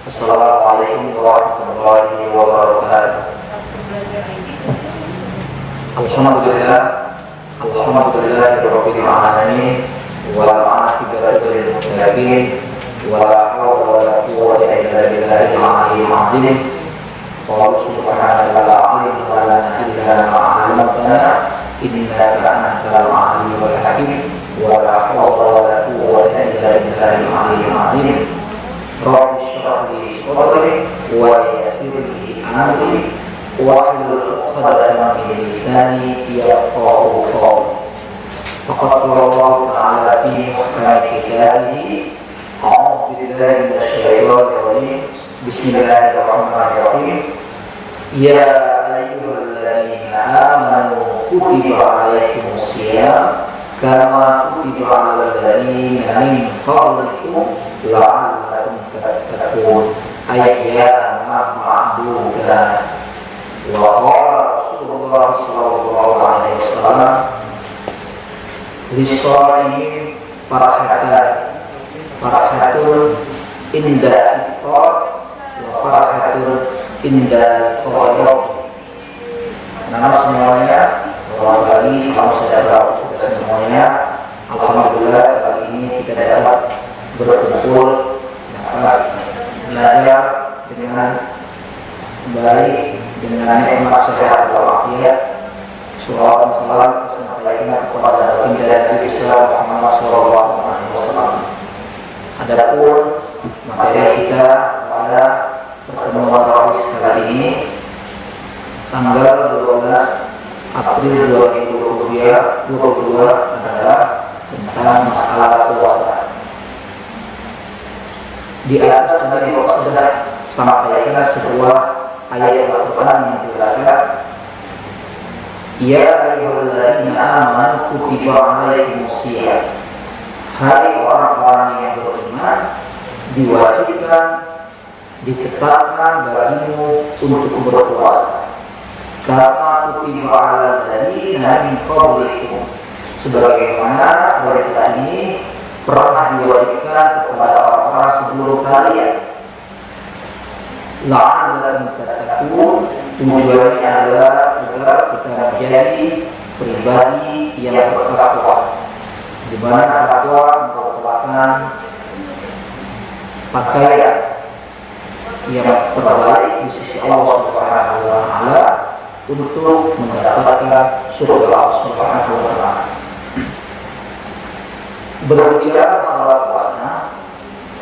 Assalamualaikum warahmatullahi wabarakatuh. Alhamdulillahirabbil alamin wal aqibatu lil muttaqin wala haula wala quwwata illa billahil aliyyil azim. Wa subhanallahi la ilaha illa ma 'allamtana innaka antal alimul hakim wala haula wala quwwata illa billahil aliyyil azim. Rabbi shrah li sadri wa yassir li amri wahlul 'uqdatam min lisani yafqahu qawli. Faqad qala Allah ta'ala fi muhkami kitabihi a'udzu billahi minasyaitonir rajim. Bismillahirrahmanirrahim. Ya ayyuhalladzina amanu kutiba 'alaikumus shiyam kama kutiba 'alal ladzina min qablikum la'allakum tattaqun ayyaman ma'dudat. Wa qala Rasulullah sallallahu alaihi wasallam lis-shaimin farhatun inda iftar wa farhatun inda qadar. Nama semuanya, selamat pagi, salam sejahtera untuk semuanya. Alhamdulillah kali ini kita dapat berkumpul, dapat belajar dengan baik, dengan nikmat sehat walafiat. Salawat dan salam disampaikan kepada baginda Nabi Muhammad SAW. Adapun materi kita pada pertemuan rawis kali ini tanggal 12 April 2022 adalah tentang masalah puasa. Di atas tadi kita sudah sampaikan sebuah ayat Al-Quran yang menjelaskan, ya ayyuhalladzina amanu kutiba 'alaikumus shiyam. Hai orang-orang yang beriman, diwajibkan, ditetapkan bagimu untuk berpuasa. Kama kutiba 'alal ladzina min qablikum, sebagaimana perintah ini pernah diwajibkan kepada orang-orang sebelum kalian. La'allakum tattaqun, tujuannya adalah agar kita menjadi pribadi yang bertakwa, di mana takwa merupakan pakaian yang terbaik di sisi Allah Subhanahu wa taala untuk mendapatkan surga Allah Subhanahu wa taala. Berbicara masalah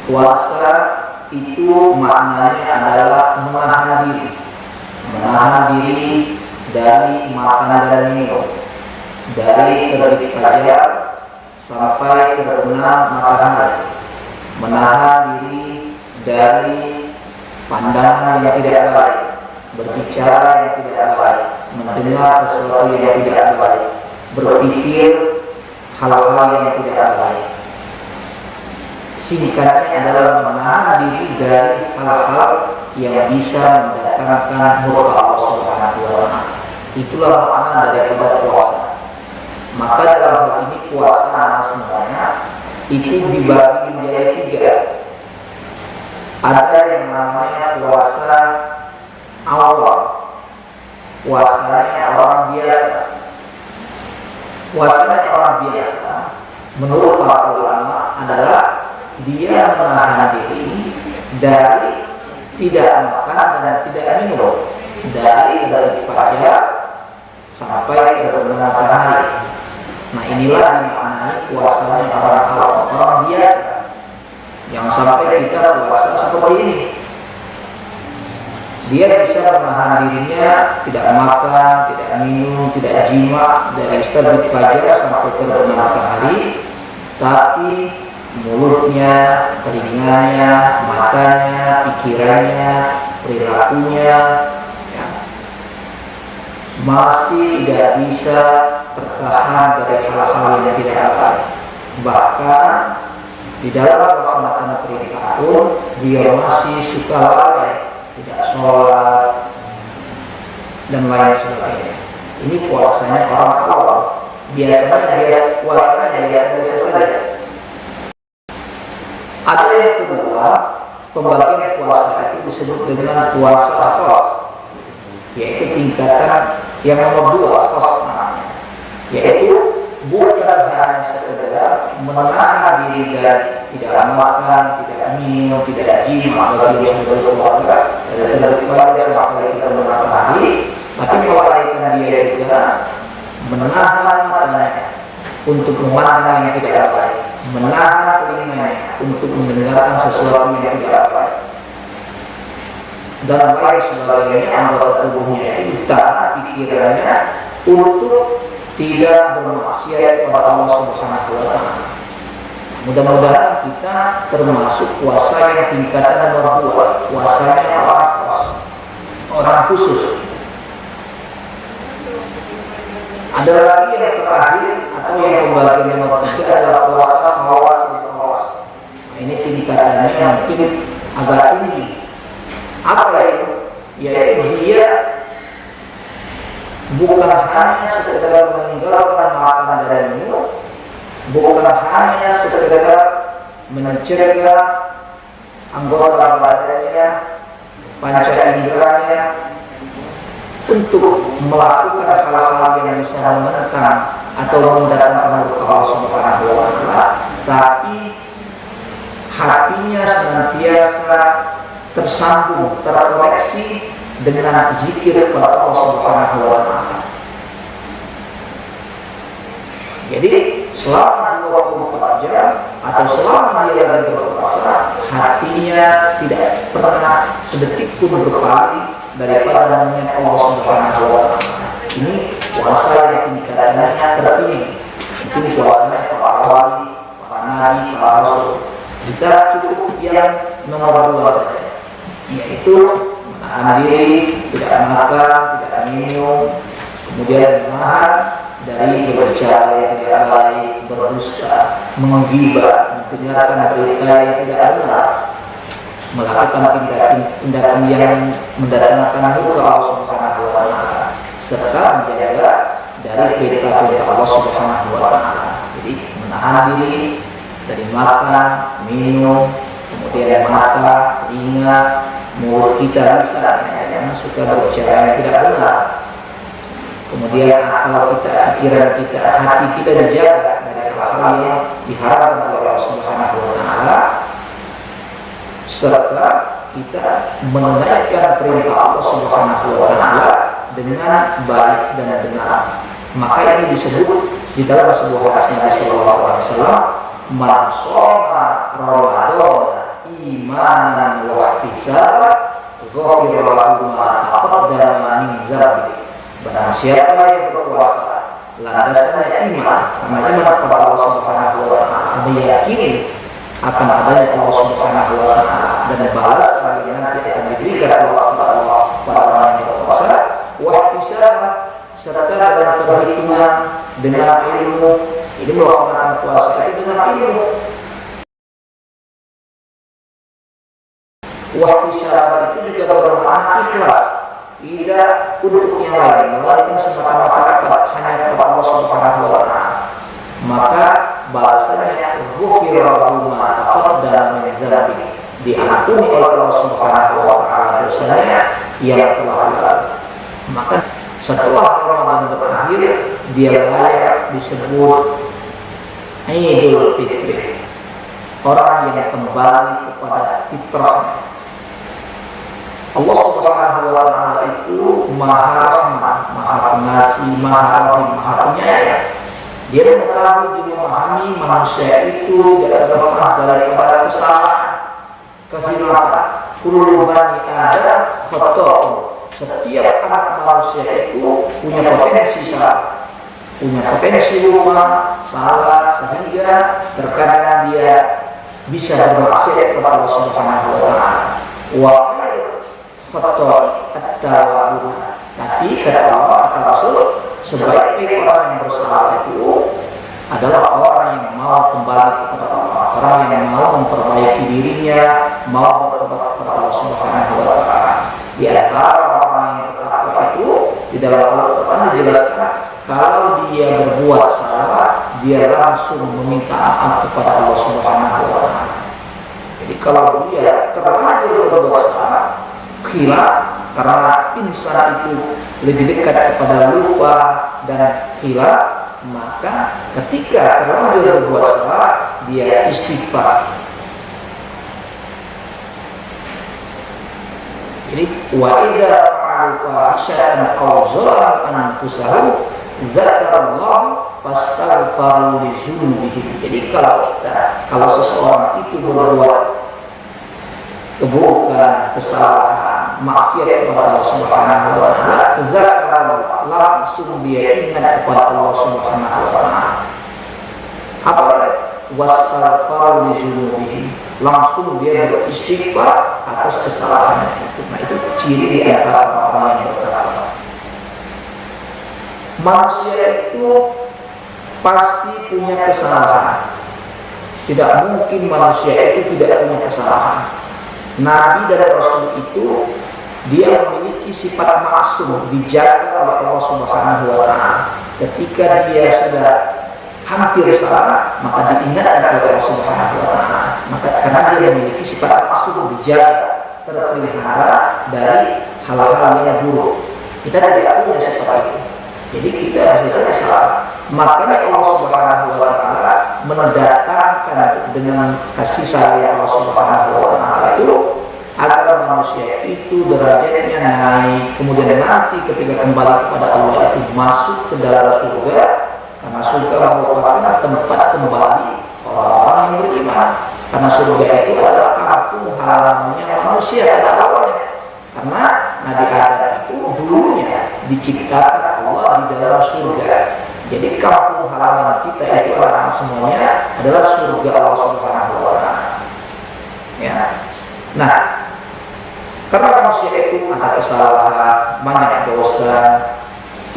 puasa itu maknanya adalah menahan diri dari makan dan minum, dari terbit fajar sampai terbenam matahari, menahan diri dari pandangan yang tidak baik, berbicara yang tidak baik, mendengar sesuatu yang tidak baik, berpikir hal-hal yang tidak baik. Singkatnya adalah menahan diri dari hal-hal yang bisa mendatangkan murka Allah Subhanahu wa taala. Itulah makna daripada puasa. Maka dalam hal ini puasa semuanya itu dibagi menjadi 3. Ada yang namanya puasa awal, puasanya orang biasa. Puasanya orang biasa menurut para ulama adalah dia menahan diri dari tidak makan dan tidak minum dari terbit fajar sampai terbenam matahari. Nah, inilah dimaknai puasanya orang biasa. Yang sampai kita puasa seperti ini, dia bisa menahan dirinya tidak makan, tidak minum, tidak jima dari terbit fajar sampai terbenam matahari. tapi mulutnya, telinganya, matanya, pikirannya, perilakunya ya, masih tidak bisa tertahan dari hal-hal yang tidak baik. Bahkan di dalam melaksanakan perintah pun dia masih suka lalai, tidak sholat dan lain sebagainya. Ini puasanya orang awam. Biasanya puasanya biasa-biasa saja. Ada yang kedua, pembagian puasa itu disebut dengan puasa khas, yaitu tingkatan yang nomor 2 khas namanya, yaitu bukan hanya sekedar menahan diri dari tidak makan, tidak minum, tidak jima bagi yang berkeluarga dari terlalu sampai kita menahan diri, tapi melainkan dia juga menahan matanya untuk memandang yang tidak baik, menahan telinganya untuk mendengarkan sesuatu yang tidak baik, dan lain sebagainya. Anggota tubuhnya itu tahan pikirannya untuk tidak bermaksiat kepada Allah Subhanahu wa Ta'ala. Mudah-mudahan kita termasuk puasa yang tingkatan nomor 2, puasanya orang khas, orang khusus. Ada lagi yang terakhir atau yang pembagian nomor 3 adalah puasa khawas. Nah, ini tingkatannya mungkin agak tinggi. Apa itu? Yaitu dia bukan hanya sekedar meninggalkan makan dan minum, bukan hanya sekedar mencegah anggota badannya, panca inderanya untuk melakukan hal-hal yang bisa menentang atau mendatangkan murka Allah Subhanahu wa Ta'ala, tapi hatinya senantiasa tersambung, terkoneksi dengan zikir kepada Allah Subhanahu wa Ta'ala. Jadi selama 24 jam atau selama dia lagi berpuasa, hatinya tidak pernah sedetik pun berpaling daripada mengingat Allah Subhanahu wa Ta'ala. Ini puasa yang tingkatannya tertinggi. Itu puasanya para wali, para nabi, para rasul. Kita cukup yang nomor 2 saja, yaitu menahan diri, tidak makan, tidak minum, kemudian menahan dari berbicara yang tidak baik, berdusta, menggibah, mendengarkan berita yang tidak benar, melakukan tindakan yang mendatangkan murka Allah Subhanahu wa Ta'ala, serta menjaga dari perintah-perintah Allah Subhanahu wa Ta'ala. Jadi menahan diri dari makan, minum, kemudian mata, telinga, mulut kita misalnya yang suka berbicara yang tidak benar, kemudian akal kita, pikiran kita, hati kita dijaga dari hal-hal yang diharapkan oleh Allah Subhanahu wa Ta'ala, serta kita menunaikan perintah Allah Subhanahu wa Ta'ala dengan baik dan benar. Maka ini disebut di dalam sebuah hadis Nabi sallallahu alaihi wasallam, man shoma Ramadan imanan wa ihtisaban ghufira lahu ma taqaddama min dzambi. Barang siapa yang berpuasa landasannya iman, karena iman kepada Allah Subhanahu wa Ta'ala, meyakini akan adanya Allah Subhanahu wa Ta'ala dan balas yang nanti akan diberikan oleh Allah pada orang yang berpuasa, wa ihtisaban, serta dalam perhitungan dengan ilmu. Ini melaksanakan puasa itu dengan ilmu. Wahtisyarat itu juga bermakna ikhlas, tidak untuk yang lain, melainkan semata-mata hanya kepada Allah Subhanahu wa Ta'ala. Maka bahasanya ghufira lahu ma taqaddama min dzambi, diampuni oleh Allah Subhanahu wa Ta'ala dosanya yang telah lalu. Maka setelah Ramadan berakhir, dia layak disebut Idul Fitri, orang yang kembali kepada fitrah. Allah Subhanahu wa Ta'ala itu Maha Rahman, Maha Pengasih, Maha Rahim, Maha Penyayang. Dia mengetahui dan memahami manusia itu tidak terlepas daripada kesalahan, kehilapan. Kullu bani Adam khata'un. Setiap anak manusia itu punya potensi salah. punya potensi lupa, salah, sehingga terkadang dia bisa bermaksiat kepada Allah Subhanahu wa taala. Wa khata at-tawwab. Tapi kata Allah, kata Rasul, sebaik-baik orang yang bersalah itu adalah orang yang mau kembali kepada Allah, orang yang mau memperbaiki dirinya, mau bertobat kepada Allah Subhanahu wa taala. Di antara orang yang bertakwa itu di dalam Al-Qur'an dijelaskan kalau dia berbuat salah, dia langsung meminta maaf kepada Allah Subhanahu wa taala. Jadi kalau dia terlanjur berbuat salah, khilaf, karena insan itu lebih dekat kepada lupa dan khilaf, maka ketika terlanjur berbuat salah, dia istighfar. Jadi wa idza fa'alu fahishatan aw zalamu anfusahum dzakarallahu fastaghfaru li dzunubihim. Jadi kalau seseorang itu berbuat keburukan, kesalahan, maksiat kepada Allah Subhanahu wa taala, dzakarallahu, langsung dia ingat kepada Allah Subhanahu wa taala. Apa? Wastaghfaru li dzunubihim. Langsung dia beristighfar atas kesalahannya itu. Nah, itu ciri di antara orang yang bertakwa. Manusia itu pasti punya kesalahan. Tidak mungkin manusia itu tidak punya kesalahan. Nabi dan Rasul itu dia memiliki sifat maksum, dijaga oleh Allah Subhanahu wa taala. Ketika dia sudah hampir salah, maka diingatkan oleh Allah Subhanahu wa taala. Maka karena dia memiliki sifat maksum, dijaga, terpelihara dari hal-hal yang buruk. Kita tidak punya sifat itu. Jadi kita bisa saja salah. Makanya Allah Subhanahu wa taala mendatangkan dengan kasih sayang Allah Subhanahu wa taala itu agar manusia itu derajatnya naik, kemudian nanti ketika kembali kepada Allah itu masuk ke dalam surga, karena surga merupakan tempat kembali orang-orang yang beriman. Karena surga itu adalah kampung halamannya manusia pada awalnya. Karena Nabi Adam itu dulunya diciptakan Allah di dalam surga. Jadi kampung halaman kita itu orang semuanya adalah surga Allah Subhanahu wa taala. Ya. Nah, karena manusia itu ada kesalahan, banyak dosa,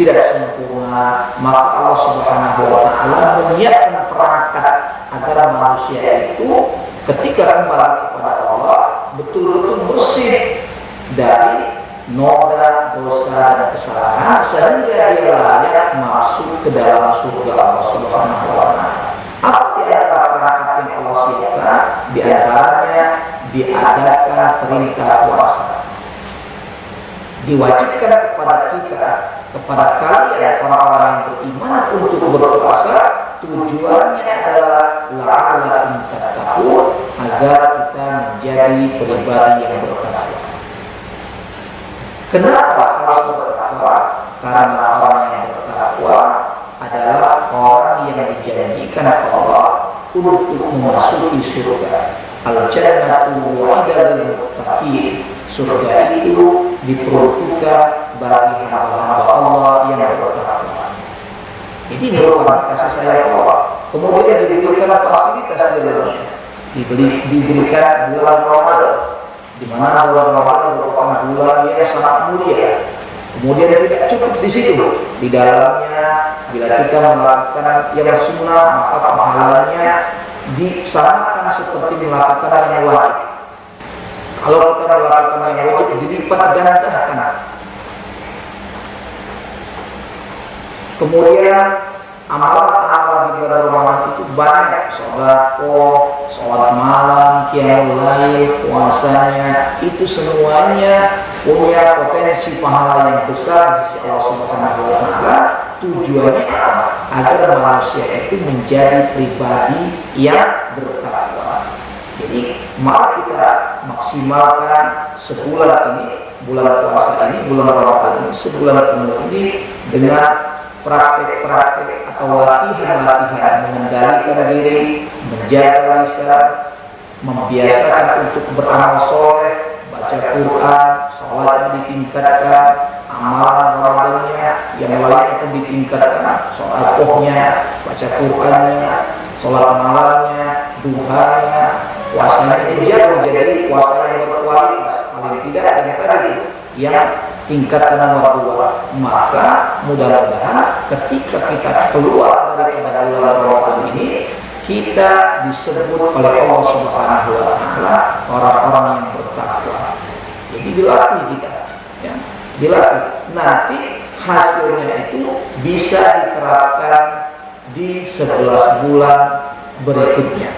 tidak sempurna, maka Allah Subhanahu wa taala menyiapkan perangkat agar manusia itu ketika kembali kepada Allah betul-betul bersih dari noda, dosa dan kesalahan, sehingga dia layak masuk ke dalam surga Allah Subhanahu wa taala. Apa di antara perangkat yang Allah siapkan? Di antaranya diadakan perintah puasa. Diwajibkan kepada kita, kepada kalian orang-orang yang beriman untuk berpuasa, tujuannya adalah la'allakum tattaqun, agar kita menjadi pribadi yang bertakwa. Kenapa harus bertakwa? Karena orang yang bertakwa adalah orang yang dijanjikan Allah untuk memasuki surga. Al-jannatu wa'idal muttaqin. Surga itu diperuntukkan bagi hamba-hamba Allah yang bertakwa. Ini merupakan kasih sayang Allah. Kemudian diberikan fasilitas di dalamnya. Diberikan bulan Ramadan, di mana bulan Ramadan merupakan bulan yang sangat mulia. Kemudian tidak cukup di situ. Di dalamnya, bila kita melakukan yang sunnah, maka pahalanya disamakan seperti melakukan yang wajib. Kalau kita melakukan yang wajib, dilipat gandakan. Kemudian amalan-amalan di bulan Ramadan itu banyak, sholat malam, qiyamul lail, puasanya, itu semuanya punya potensi pahala yang besar di sisi Allah Subhanahu wa taala. Tujuannya agar manusia itu menjadi pribadi yang bertakwa. Jadi mari kita maksimalkan sebulan ini, bulan puasa ini, bulan Ramadan ini, sebulan penuh ini dengan praktek-praktek atau latihan-latihan mengendalikan diri, menjaga lisan, membiasakan untuk beramal soleh, baca Quran, sholatnya ditingkatkan, amalan Ramadannya yang lain itu ditingkatkan, soal-ohnya, baca Qurannya, sholat malamnya, duhanya, puasanya dia menjadi puasa yang berkualitas, paling tidak yang tadi yang tingkatkan nomor 2. Maka mudah-mudahan ketika kita keluar dari bulan Ramadan ini, kita disebut oleh Allah Subhanahu wa Ta'ala orang-orang yang bertakwa. Jadi dilatih kita, ya, dilatih. Nanti hasilnya itu bisa diterapkan di 11 bulan berikutnya.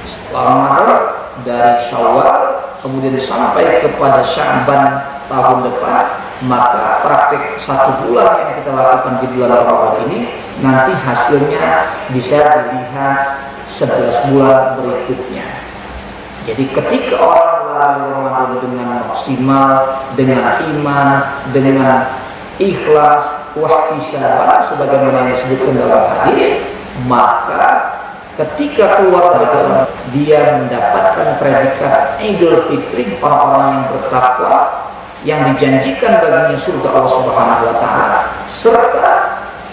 Setelah Ramadan, dari Syawal kemudian sampai kepada Sya'ban tahun depan, maka praktik 1 bulan yang kita lakukan di bulan Ramadan ini nanti hasilnya bisa dilihat 11 bulan berikutnya. Jadi ketika orang melalui Ramadan dengan maksimal, dengan iman, dengan ikhlas, wahtisaban sebagaimana yang disebutkan dalam hadis, maka ketika keluar dari dalam dia mendapatkan predikat Idul Fitri, orang-orang yang bertakwa yang dijanjikan baginya surga Allah Subhanahu wa Ta'ala, serta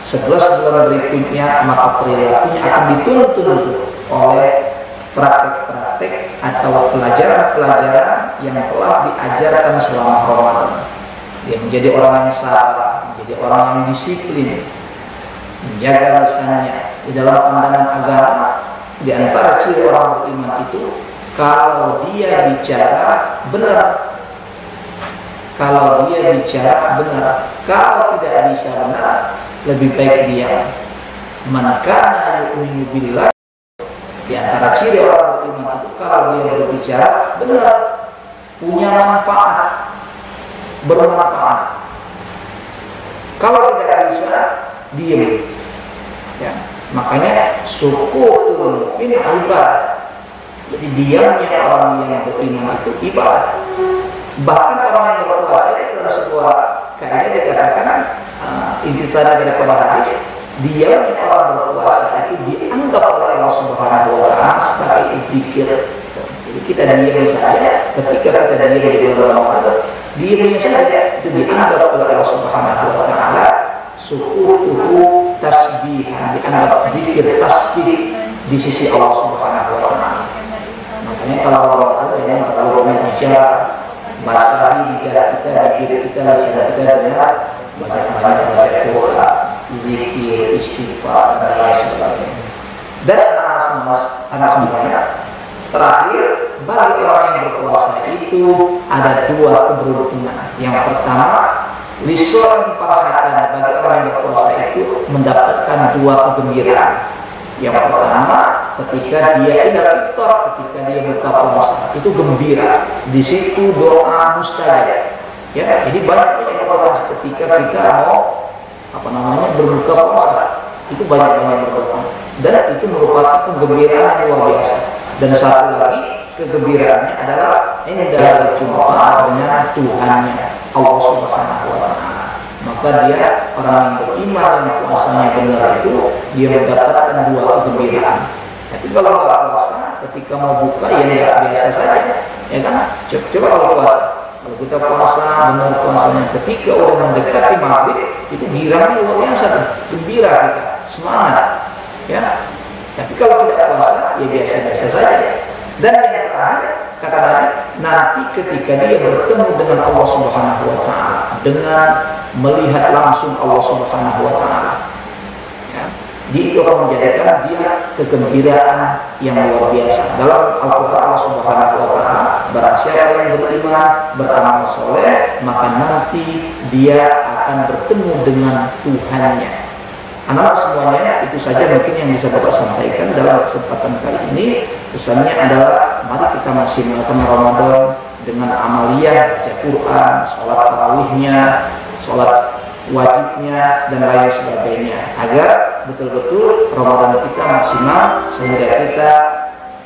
11 bulan berikutnya maka perilakunya akan dituntun oleh praktek-praktek atau pelajaran-pelajaran yang telah diajarkan selama Ramadan. Dia menjadi orang yang sabar, menjadi orang yang disiplin, menjaga lisannya. Di dalam pandangan agama, di antara ciri orang beriman itu kalau dia bicara benar, kalau tidak bisa benar, lebih baik diam. Man kana yu'minu billah, di antara ciri orang beriman itu kalau dia berbicara benar, punya manfaat, bermanfaat. Kalau tidak bisa, diam. Ya, makanya sukutul mu'min ibadah. Jadi diamnya orang yang beriman itu ibadah. Bahkan orang yang berpuasa itu dalam sebuah kaidah dikatakan intisari daripada hadis, diamnya orang berpuasa itu dianggap oleh Allah Subhanahu wa Ta'ala sebagai zikir. Jadi kita diam saja ketika kita diam di bulan Ramadan, diamnya saja itu dianggap oleh Allah Subhanahu wa Ta'ala sukutuhu tasbihan, dianggap zikir tasbih di sisi Allah Subhanahu wa Ta'ala. Makanya kalau Ramadan yang terlalu bicara basahi lidah kita, bibir kita, lisan kita dengar banyak-banyak baca doa, zikir, istighfar dan lain sebagainya. Dan anak semuanya, terakhir bagi orang yang berpuasa itu ada 2 keberuntungan. Yang pertama, lisan farhatan, bagi orang yang berpuasa itu mendapatkan 2 kegembiraan. Yang pertama, ketika dia idul fitr, ketika dia buka puasa, itu gembira. Di situ doa mustajab. Ya, jadi banyak yang berdoa ketika kita mau berbuka puasa, itu banyak berdoa. Dan itu merupakan kegembiraan yang luar biasa. Dan satu lagi kegembiraannya adalah indah berjumpa dengan Tuhannya, Allah Subhanahu wa Ta'ala. Maka dia orang yang beriman dan puasanya benar itu dia mendapatkan 2 kegembiraan. Tapi kalau nggak puasa, ketika mau buka ya nggak biasa saja, ya kan? Coba kalau puasa, kalau kita puasa benar puasanya, ketika udah mendekati maghrib itu girangnya luar biasa, gembira kita, semangat, ya. Tapi kalau tidak puasa ya biasa-biasa saja. Dan yang terakhir kata Nabi, nanti ketika dia bertemu dengan Allah Subhanahu wa Ta'ala, dengan melihat langsung Allah Subhanahu wa Ta'ala, ya, dia itu akan menjadikan dia kegembiraan yang luar biasa. Dalam Al-Quran Allah Subhanahu wa Ta'ala, barang siapa yang beriman, beramal soleh, maka nanti dia akan bertemu dengan Tuhannya. Anak semuanya, itu saja mungkin yang bisa Bapak sampaikan dalam kesempatan kali ini. Pesannya adalah mari kita maksimalkan Ramadan dengan amaliyah, baca Quran, sholat tarawihnya, sholat wajibnya dan lain sebagainya, agar betul-betul Ramadan kita maksimal sehingga kita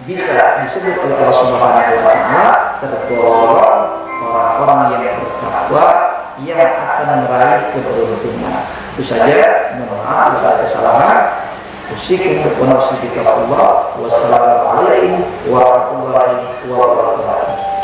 bisa disebut oleh Allah Subhanahu wa Ta'ala tergolong orang-orang yang bertakwa yang akan meraih keberuntungan. Itu saja, mohon maaf jika ada kesalahan. Usikum wa nafsi bi taqwallah. Wassalamualaikum warahmatullahi wabarakatuh.